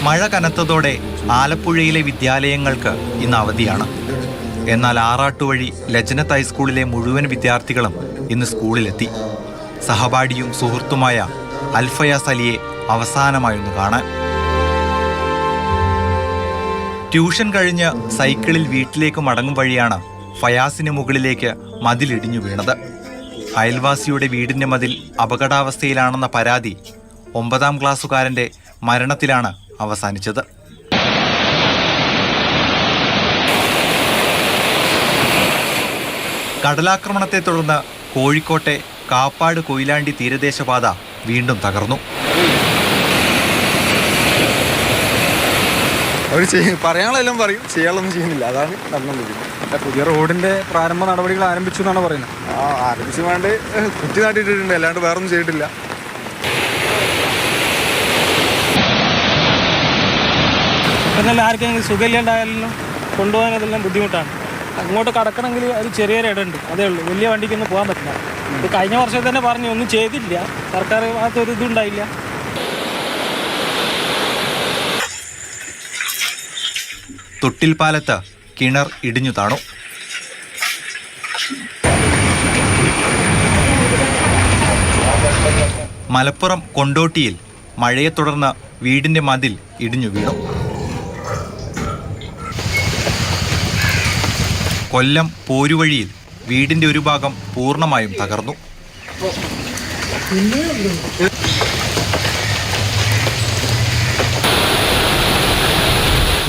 മഴ കനത്തതോടെ ആലപ്പുഴയിലെ വിദ്യാലയങ്ങൾക്ക് ഇന്ന് അവധിയാണ്. എന്നാൽ ആറാട്ടുവഴി ലജ്നത്ത് ഹൈസ്കൂളിലെ മുഴുവൻ വിദ്യാർത്ഥികളും ഇന്ന് സ്കൂളിലെത്തി. സഹപാഠിയും സുഹൃത്തുമായ അൽഫയാസ് അലിയെ അവസാനമായൊന്ന് കാണാൻ. ട്യൂഷൻ കഴിഞ്ഞ് സൈക്കിളിൽ വീട്ടിലേക്ക് മടങ്ങും വഴിയാണ് ഫയാസിന് മുകളിലേക്ക് മതിലിടിഞ്ഞു വീണത്. അയൽവാസിയുടെ വീടിന്റെ മതിൽ അപകടാവസ്ഥയിലാണെന്ന പരാതി 9ാം ക്ലാസ്സുകാരന്റെ മരണത്തിലാണ് അവസാനിച്ചത്. കടലാക്രമണത്തെ തുടർന്ന് കോഴിക്കോട്ടെ കാപ്പാട് കൊയിലാണ്ടി തീരദേശപാത വീണ്ടും തകർന്നു. അവർ പറയാനുള്ളതെല്ലാം പറയും, ചെയ്യാനുള്ളൊന്നും ചെയ്യുന്നില്ല. അതാണ് നടന്നുകൊണ്ടിരിക്കുന്നത്. പുതിയ റോഡിന്റെ പ്രാരംഭ നടപടികൾ ആരംഭിച്ചു എന്നാണ് പറയുന്നത്. ആരംഭിച്ചു വേണ്ട കുറ്റി നാട്ടിയിട്ടുണ്ട്, അല്ലാണ്ട് വേറൊന്നും ചെയ്തിട്ടില്ല. എന്നാൽ ആർക്കെങ്കിലും സുഖമില്ലാണ്ടായാലും കൊണ്ടുപോകാൻ അതെല്ലാം ബുദ്ധിമുട്ടാണ്. അങ്ങോട്ട് കടക്കണമെങ്കിൽ ഒരു ചെറിയൊരു ഇടമുണ്ട്, അതേ ഉള്ളൂ. വലിയ വണ്ടിക്കൊന്നും പോകാൻ പറ്റില്ല. ഇത് കഴിഞ്ഞ വർഷം തന്നെ പറഞ്ഞു, ഒന്നും ചെയ്തില്ല സർക്കാർ, ഭാഗത്തൊരു ഇതുണ്ടായില്ല. തൊട്ടിൽ പാലത്ത് കിണർ ഇടിഞ്ഞു താണു. മലപ്പുറം കൊണ്ടോട്ടിയിൽ മഴയെ തുടർന്ന് വീടിന്റെ മതിൽ ഇടിഞ്ഞു വീണു. കൊല്ലം പോരുവഴിയിൽ വീടിന്റെ ഒരു ഭാഗം പൂർണ്ണമായും തകർന്നു.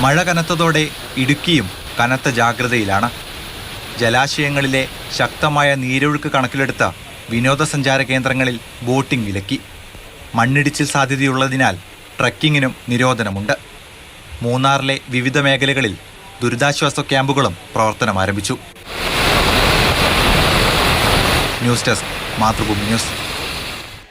മഴ കനത്തതോടെ ഇടുക്കിയും കനത്ത ജാഗ്രതയിലാണ്. ജലാശയങ്ങളിലെ ശക്തമായ നീരൊഴുക്ക് കണക്കിലെടുത്ത വിനോദസഞ്ചാര കേന്ദ്രങ്ങളിൽ ബോട്ടിംഗ് വിലക്കി. മണ്ണിടിച്ചിൽ സാധ്യതയുള്ളതിനാൽ ട്രക്കിങ്ങിനും നിരോധനമുണ്ട്. മൂന്നാറിലെ വിവിധ മേഖലകളിൽ ദുരിതാശ്വാസ ക്യാമ്പുകളും പ്രവർത്തനം ആരംഭിച്ചു. News desk, Mathrubhumi news.